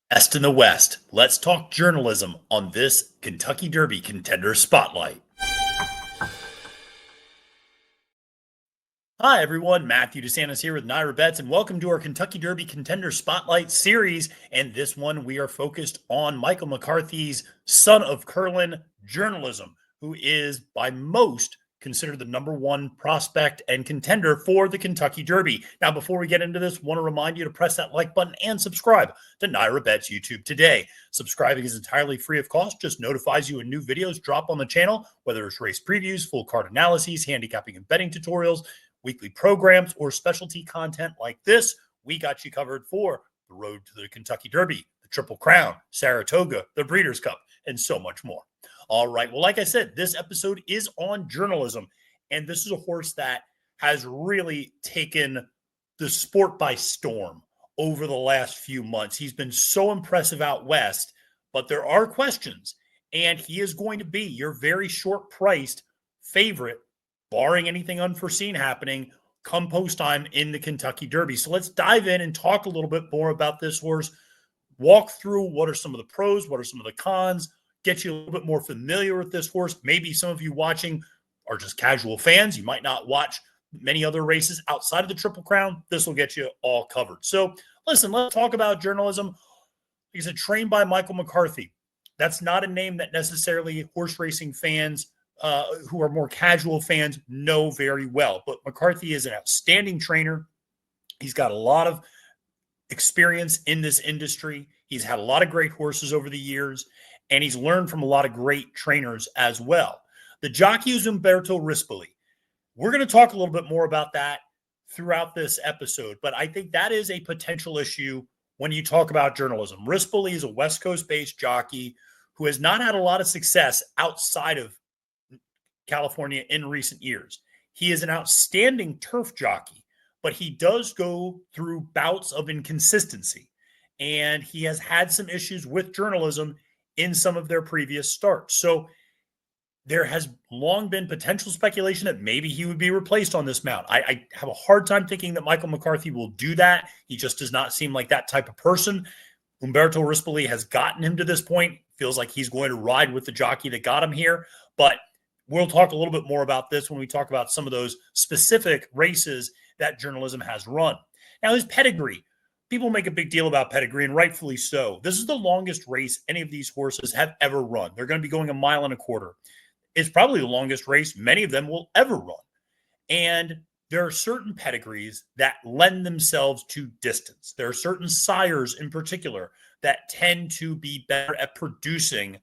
Best in the West. Let's talk journalism on this Kentucky Derby Contender Spotlight. Hi, everyone. Matthew DeSantis here with NYRA Bets, and welcome to our Kentucky Derby Contender Spotlight series. And this one, we are focused on Michael McCarthy's son of Curlin journalism, who is by most considered the number one prospect and contender for the Kentucky Derby. Now, before we get into this, I want to remind you to press that like button and subscribe to NYRA Bets YouTube today. Subscribing is entirely free of cost, just notifies you when new videos drop on the channel, whether it's race previews, full card analyses, handicapping and betting tutorials, weekly programs, or specialty content like this. We got you covered for the road to the Kentucky Derby, the Triple Crown, Saratoga, the Breeders' Cup, and so much more. All right. Well, like I said, this episode is on journalism, and this is a horse that has really taken the sport by storm over the last few months. He's been so impressive out west, but there are questions, and he is going to be your very short-priced favorite, barring anything unforeseen happening, come post time in the Kentucky Derby. So let's dive in and talk a little bit more about this horse, walk through what are some of the pros, what are some of the cons, get you a little bit more familiar with this horse. Maybe some of you watching are just casual fans. You might not watch many other races outside of the Triple Crown. This will get you all covered. So listen, let's talk about journalism. He's trained by Michael McCarthy. That's not a name that necessarily horse racing fans who are more casual fans know very well. But McCarthy is an outstanding trainer. He's got a lot of experience in this industry. He's had a lot of great horses over the years, and he's learned from a lot of great trainers as well. The jockey is Umberto Rispoli. We're going to talk a little bit more about that throughout this episode, but I think that is a potential issue when you talk about journalism. Rispoli is a West Coast-based jockey who has not had a lot of success outside of California in recent years. He is an outstanding turf jockey, but he does go through bouts of inconsistency, and he has had some issues with journalism in some of their previous starts. So there has long been potential speculation that maybe he would be replaced on this mount. I have a hard time thinking that Michael McCarthy will do that. He just does not seem like that type of person. Umberto Rispoli has gotten him to this point. Feels like he's going to ride with the jockey that got him here. But we'll talk a little bit more about this when we talk about some of those specific races that journalism has run. Now, his pedigree. People make a big deal about pedigree, and rightfully so. This is the longest race any of these horses have ever run. They're going to be going 1.25 miles. It's probably the longest race many of them will ever run. And there are certain pedigrees that lend themselves to distance. There are certain sires in particular that tend to be better at producing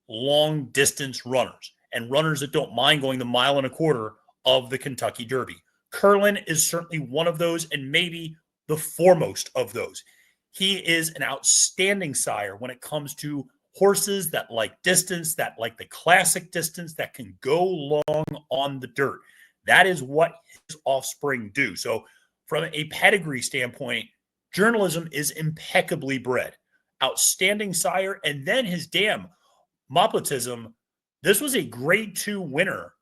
long-distance runners and runners that don't mind going the 1.25 miles of the Kentucky Derby. Curlin is certainly one of those, and maybe the foremost of those. He is an outstanding sire when it comes to horses that like distance, that like the classic distance, that can go long on the dirt. That is what his offspring do. So from a pedigree standpoint, journalism is impeccably bred. Outstanding sire. And then his dam, Moplatism, this was a grade 2 winner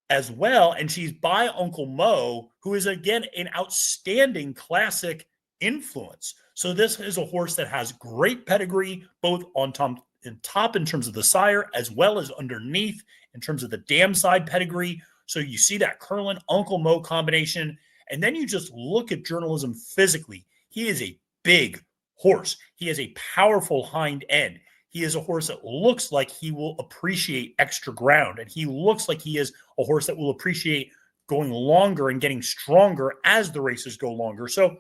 as well, and she's by Uncle Mo, who is, again, an outstanding classic influence. So this is a horse that has great pedigree, both on top in terms of the sire, as well as underneath in terms of the dam side pedigree. So you see that Curlin Uncle Mo combination, and then you just look at journalism physically. He is a big horse. He has a powerful hind end. He is a horse that looks like he will appreciate extra ground, and he looks like he is a horse that will appreciate going longer and getting stronger as the races go longer. So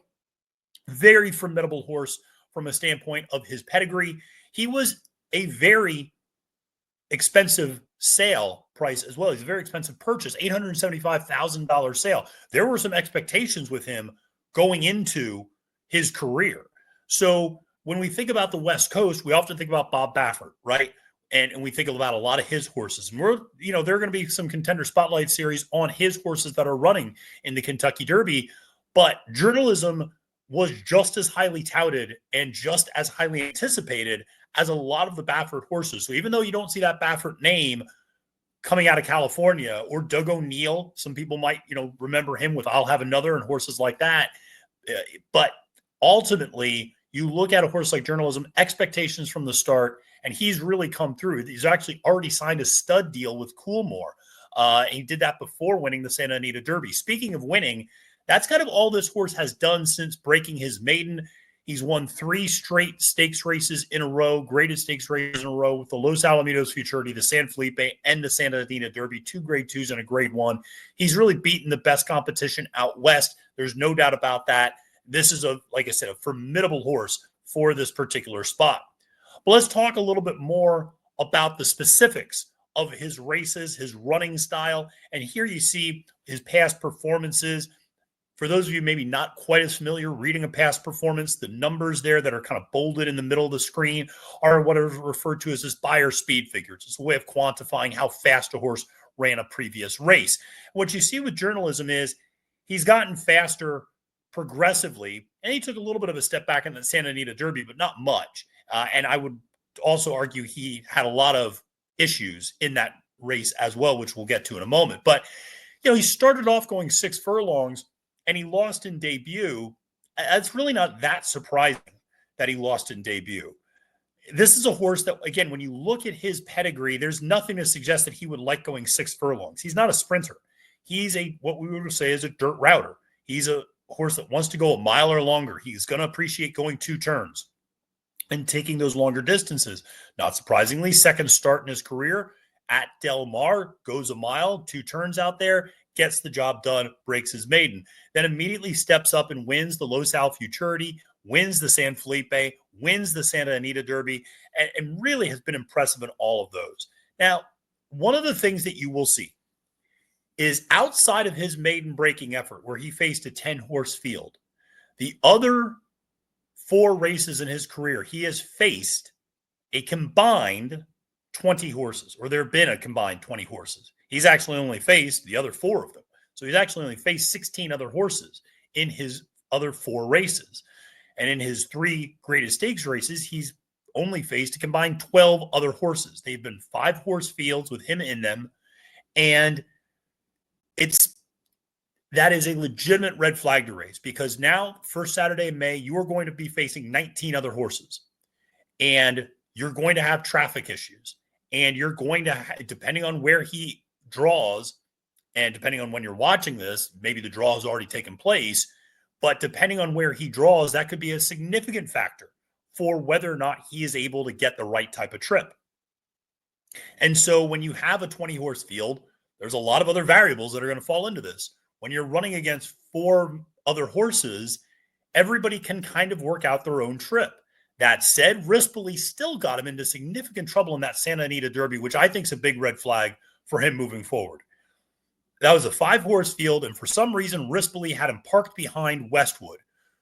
very formidable horse from a standpoint of his pedigree. He was a very expensive sale price as well. He's a very expensive purchase, $875,000 sale. There were some expectations with him going into his career. So when we think about the West Coast, we often think about Bob Baffert, right? And we think about a lot of his horses. And there are going to be some contender spotlight series on his horses that are running in the Kentucky Derby. But journalism was just as highly touted and just as highly anticipated as a lot of the Baffert horses. So even though you don't see that Baffert name coming out of California, or Doug O'Neill, some people might, remember him with I'll Have Another and horses like that. But ultimately, You look at a horse like Journalism, expectations from the start, and he's really come through. He's actually already signed a stud deal with Coolmore. He did that before winning the Santa Anita Derby. Speaking of winning, that's kind of all this horse has done since breaking his maiden. He's won 3 straight stakes races in a row, graded stakes races in a row with the Los Alamitos Futurity, the San Felipe, and the Santa Anita Derby, 2 grade 2s and a grade 1. He's really beaten the best competition out west. There's no doubt about that. This is, like I said, a formidable horse for this particular spot. But let's talk a little bit more about the specifics of his races, his running style. And here you see his past performances. For those of you maybe not quite as familiar, reading a past performance, the numbers there that are kind of bolded in the middle of the screen are what are referred to as this Beyer Speed Figure. It's a way of quantifying how fast a horse ran a previous race. What you see with Journalism is he's gotten faster progressively, and he took a little bit of a step back in the Santa Anita Derby, but not much. And I would also argue he had a lot of issues in that race as well, which we'll get to in a moment. But, he started off going 6 furlongs, and he lost in debut. It's really not that surprising that he lost in debut. This is a horse that, again, when you look at his pedigree, there's nothing to suggest that he would like going 6 furlongs. He's not a sprinter. He's what we would say is a dirt router. He's a horse that wants to go a mile or longer. He's going to appreciate going 2 turns and taking those longer distances. Not surprisingly, second start in his career at Del Mar, goes a mile, 2 turns out there, gets the job done, breaks his maiden. Then immediately steps up and wins the Los Al Futurity, wins the San Felipe, wins the Santa Anita Derby, and really has been impressive in all of those. Now, one of the things that you will see is outside of his maiden breaking effort, where he faced a 10-horse field, the other 4 races in his career, he has faced a combined 20 horses, or there have been a combined 20 horses. He's actually only faced the other 4 of them. So he's actually only faced 16 other horses in his other 4 races. And in his 3 greatest stakes races, he's only faced a combined 12 other horses. They've been 5-horse fields with him in them. And that is a legitimate red flag to raise, because now, first Saturday in May, you are going to be facing 19 other horses. And you're going to have traffic issues. And you're going to, depending on where he draws, and depending on when you're watching this, maybe the draw has already taken place, but depending on where he draws, that could be a significant factor for whether or not he is able to get the right type of trip. And so when you have a 20-horse field, there's a lot of other variables that are going to fall into this. When you're running against 4 other horses, everybody can kind of work out their own trip. That said, Rispoli still got him into significant trouble in that Santa Anita Derby, which I think is a big red flag for him moving forward. That was a 5-horse field, and for some reason, Rispoli had him parked behind Westwood,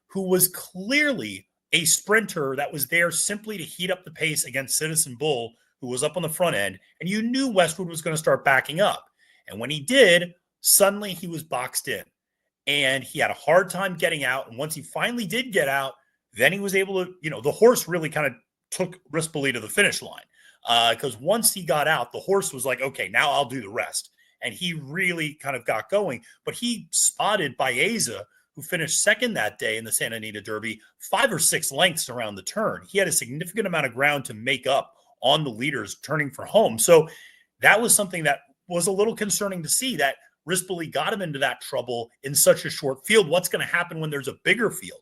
who was clearly a sprinter that was there simply to heat up the pace against Citizen Bull, who was up on the front end, and you knew Westwood was going to start backing up. And when he did, suddenly he was boxed in, and he had a hard time getting out, and once he finally did get out, then he was able to, the horse really kind of took Rispoli to the finish line, because once he got out, the horse was like, okay, now I'll do the rest. And he really kind of got going. But he spotted Baeza, who finished second that day in the Santa Anita Derby, 5 or 6 lengths around the turn. He had a significant amount of ground to make up on the leaders turning for home. So that was something that was a little concerning to see, that Rispoli got him into that trouble in such a short field. What's going to happen when there's a bigger field?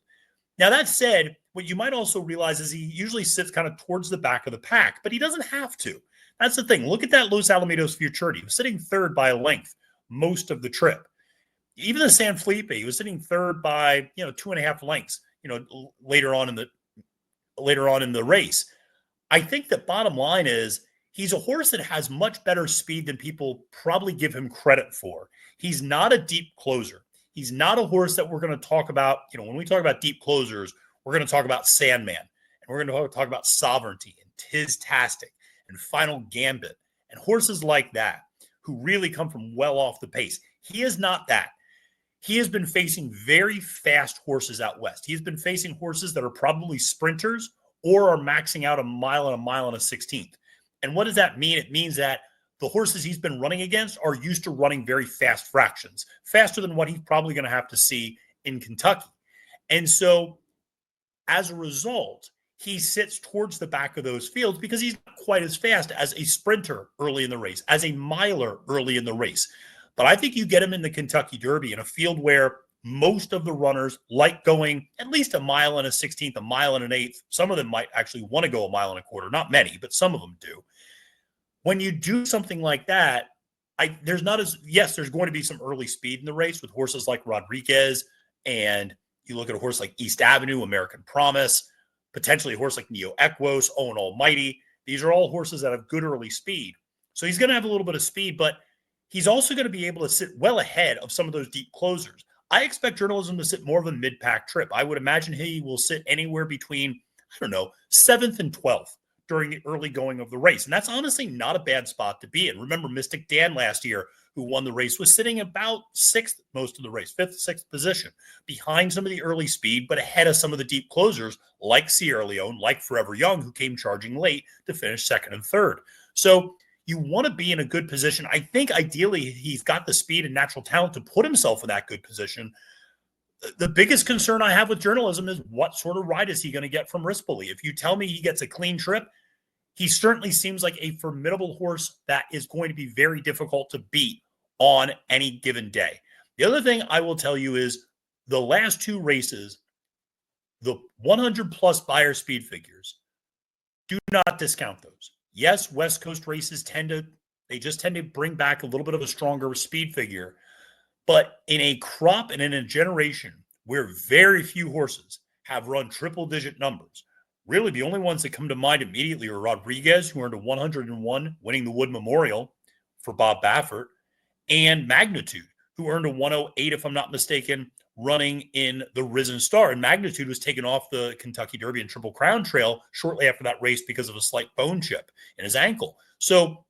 Now, that said, what you might also realize is he usually sits kind of towards the back of the pack, but he doesn't have to. That's the thing. Look at that Los Alamitos Futurity. He was sitting third by a length most of the trip. Even the San Felipe, he was sitting third by 2.5 lengths. Later on in the race. I think the bottom line is he's a horse that has much better speed than people probably give him credit for. He's not a deep closer. He's not a horse that we're going to talk about. When we talk about deep closers, we're going to talk about Sandman, and we're going to talk about Sovereignty and Tiz-tastic and Final Gambit and horses like that who really come from well off the pace. He is not that. He has been facing very fast horses out west. He's been facing horses that are probably sprinters or are maxing out a mile and a 16th. And what does that mean? It means that the horses he's been running against are used to running very fast fractions, faster than what he's probably going to have to see in Kentucky. And so As a result, he sits towards the back of those fields because he's not quite as fast as a sprinter early in the race, as a miler early in the race. But I think you get him in the Kentucky Derby in a field where most of the runners like going at least a mile and a 16th, a mile and an eighth. Some of them might actually want to go a mile and a quarter. Not many, but some of them do. When you do something like that, there's going to be some early speed in the race with horses like Rodriguez, and you look at a horse like East Avenue, American Promise, potentially a horse like Neo Equos, Owen Almighty. These are all horses that have good early speed. So he's going to have a little bit of speed, but he's also going to be able to sit well ahead of some of those deep closers. I expect Journalism to sit more of a mid-pack trip. I would imagine he will sit anywhere between, 7th and 12th during the early going of the race. And that's honestly not a bad spot to be in. Remember, Mystic Dan last year, who won the race, was sitting about 6th most of the race, 5th, 6th position, behind some of the early speed, but ahead of some of the deep closers like Sierra Leone, like Forever Young, who came charging late to finish 2nd and 3rd. So you want to be in a good position. I think ideally he's got the speed and natural talent to put himself in that good position. The biggest concern I have with Journalism is what sort of ride is he going to get from Rispoli? If you tell me he gets a clean trip, he certainly seems like a formidable horse that is going to be very difficult to beat on any given day. The other thing I will tell you is the last 2 races, the 100-plus Beyer Speed Figures, do not discount those. Yes, West Coast races tend to bring back a little bit of a stronger speed figure. But in a crop and in a generation where very few horses have run triple-digit numbers, really the only ones that come to mind immediately are Rodriguez, who earned a 101, winning the Wood Memorial for Bob Baffert, and Magnitude, who earned a 108, if I'm not mistaken, running in the Risen Star. And Magnitude was taken off the Kentucky Derby and Triple Crown Trail shortly after that race because of a slight bone chip in his ankle. So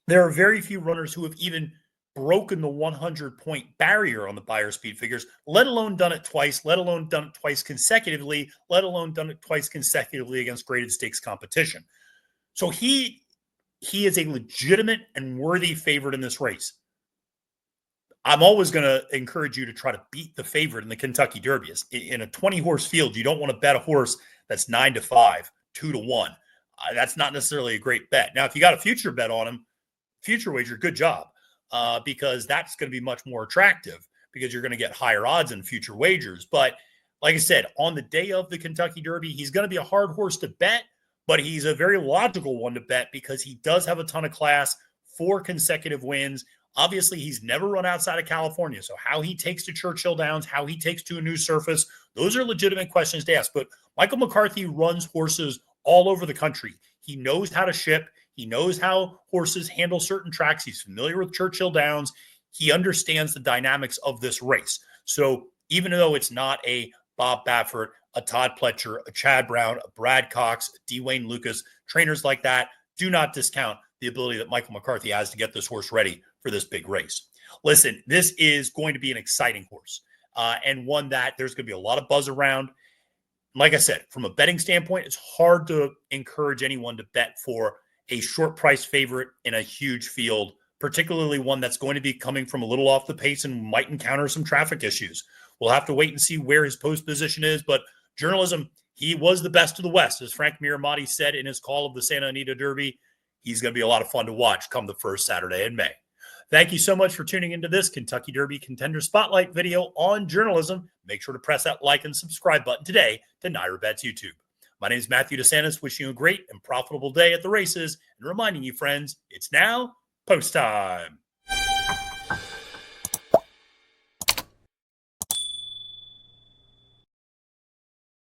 there are very few runners who have even broken the 100-point barrier on the Beyer Speed Figures, let alone done it twice, let alone done it twice consecutively, let alone done it twice consecutively against graded stakes competition. So he is a legitimate and worthy favorite in this race. I'm always going to encourage you to try to beat the favorite in the Kentucky Derby. In a 20-horse field, you don't want to bet a horse that's 9-5, 2-1. That's not necessarily a great bet. Now, if you got a future bet on him, future wager, good job, because that's going to be much more attractive because you're going to get higher odds in future wagers. But like I said, on the day of the Kentucky Derby, he's going to be a hard horse to bet, but he's a very logical one to bet because he does have a ton of class, 4 consecutive wins. Obviously, he's never run outside of California. So how he takes to Churchill Downs, how he takes to a new surface, those are legitimate questions to ask. But Michael McCarthy runs horses all over the country. He knows how to ship. He knows how horses handle certain tracks. He's familiar with Churchill Downs. He understands the dynamics of this race. So even though it's not a Bob Baffert, a Todd Pletcher, a Chad Brown, a Brad Cox, a D. Wayne Lucas, trainers like that, do not discount the ability that Michael McCarthy has to get this horse ready for this big race. Listen, this is going to be an exciting horse and one that there's going to be a lot of buzz around. Like I said, from a betting standpoint, it's hard to encourage anyone to bet for a short price favorite in a huge field, particularly one that's going to be coming from a little off the pace and might encounter some traffic issues. We'll have to wait and see where his post position is, but Journalism, he was the best of the West. As Frank Miramati said in his call of the Santa Anita Derby, he's going to be a lot of fun to watch come the first Saturday in May. Thank you so much for tuning into this Kentucky Derby Contender Spotlight video on Journalism. Make sure to press that like and subscribe button today to NYRA Bets YouTube. My name is Matthew DeSantis, wishing you a great and profitable day at the races and reminding you, friends, it's now post time.